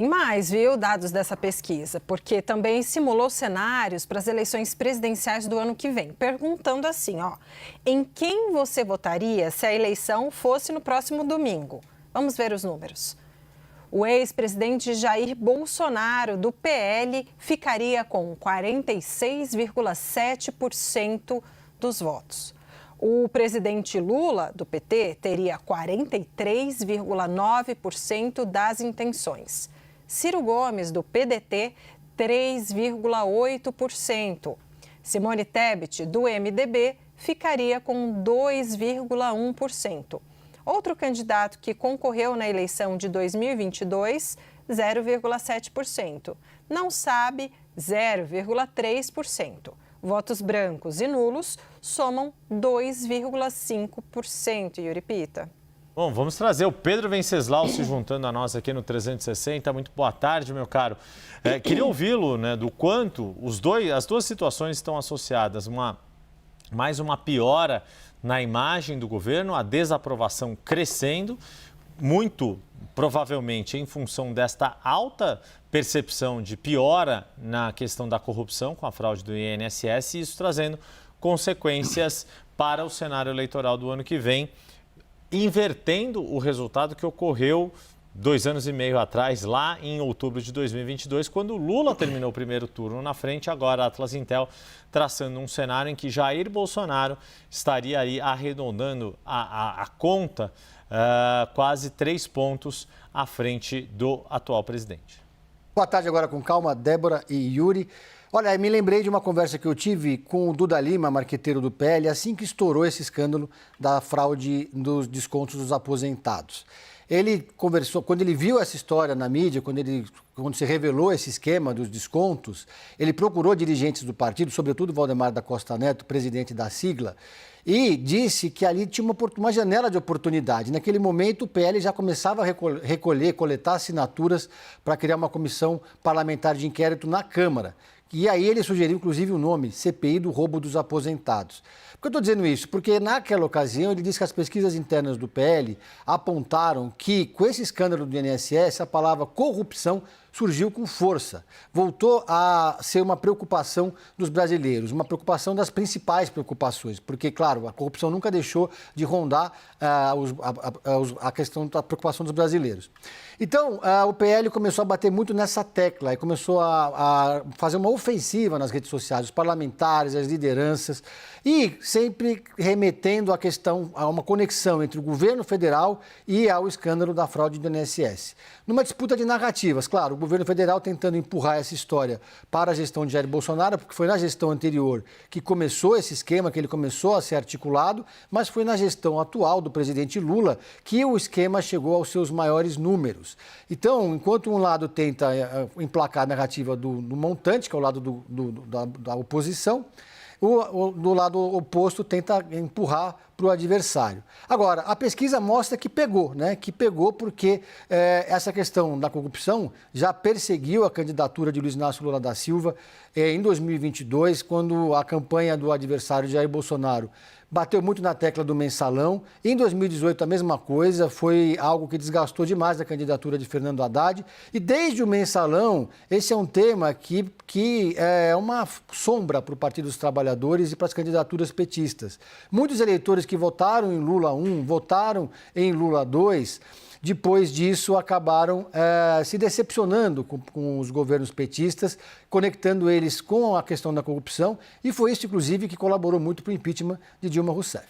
Tem mais, viu, dados dessa pesquisa, porque também simulou cenários para as eleições presidenciais do ano que vem, perguntando assim, ó, em quem você votaria se a eleição fosse no próximo domingo? Vamos ver os números. O ex-presidente Jair Bolsonaro, do PL, ficaria com 46,7% dos votos. O presidente Lula, do PT, teria 43,9% das intenções. Ciro Gomes, do PDT, 3,8%. Simone Tebet, do MDB, ficaria com 2,1%. Outro candidato que concorreu na eleição de 2022, 0,7%. Não sabe, 0,3%. Votos brancos e nulos somam 2,5%, Yuri Pita. Bom, vamos trazer o Pedro Venceslau se juntando a nós aqui no 360. Muito boa tarde, meu caro. Queria ouvi-lo, né, do quanto as duas situações estão associadas. Mais uma piora na imagem do governo, a desaprovação crescendo, muito provavelmente em função desta alta percepção de piora na questão da corrupção com a fraude do INSS, e isso trazendo consequências para o cenário eleitoral do ano que vem, invertendo o resultado que ocorreu 2 anos e meio atrás, lá em outubro de 2022, quando Lula terminou o primeiro turno na frente. Agora a Atlas Intel traçando um cenário em que Jair Bolsonaro estaria aí arredondando a conta quase 3 pontos à frente do atual presidente. Boa tarde agora com calma, Débora e Yuri. Olha, me lembrei de uma conversa que eu tive com o Duda Lima, marqueteiro do PL, assim que estourou esse escândalo da fraude dos descontos dos aposentados. Ele conversou, quando ele viu essa história na mídia, quando se revelou esse esquema dos descontos, ele procurou dirigentes do partido, sobretudo Valdemar da Costa Neto, presidente da sigla, e disse que ali tinha uma janela de oportunidade. Naquele momento, o PL já começava a coletar assinaturas para criar uma comissão parlamentar de inquérito na Câmara. E aí ele sugeriu, inclusive, o nome CPI do roubo dos aposentados. Por que eu estou dizendo isso? Porque naquela ocasião ele disse que as pesquisas internas do PL apontaram que, com esse escândalo do INSS, a palavra corrupção surgiu com força. Voltou a ser uma preocupação dos brasileiros, uma preocupação das principais preocupações, porque, claro, a corrupção nunca deixou de rondar a questão da preocupação dos brasileiros. Então, o PL começou a bater muito nessa tecla e começou a fazer uma ofensiva nas redes sociais, os parlamentares, as lideranças, e sempre remetendo a uma conexão entre o governo federal e ao escândalo da fraude do INSS. Numa disputa de narrativas, claro, o governo federal tentando empurrar essa história para a gestão de Jair Bolsonaro, porque foi na gestão anterior que começou esse esquema, que ele começou a ser articulado, mas foi na gestão atual do presidente Lula que o esquema chegou aos seus maiores números. Então, enquanto um lado tenta emplacar a narrativa do montante, que é o lado da oposição, do lado oposto tenta empurrar para o adversário. Agora, a pesquisa mostra que pegou, né? Que pegou porque essa questão da corrupção já perseguiu a candidatura de Luiz Inácio Lula da Silva em 2022, quando a campanha do adversário Jair Bolsonaro bateu muito na tecla do mensalão. Em 2018, a mesma coisa, foi algo que desgastou demais a candidatura de Fernando Haddad. E desde o mensalão, esse é um tema que é uma sombra para o Partido dos Trabalhadores e para as candidaturas petistas. Muitos eleitores que votaram em Lula 1, votaram em Lula 2, depois disso acabaram se decepcionando com os governos petistas, conectando eles com a questão da corrupção, e foi isso, inclusive, que colaborou muito para o impeachment de Dilma Rousseff.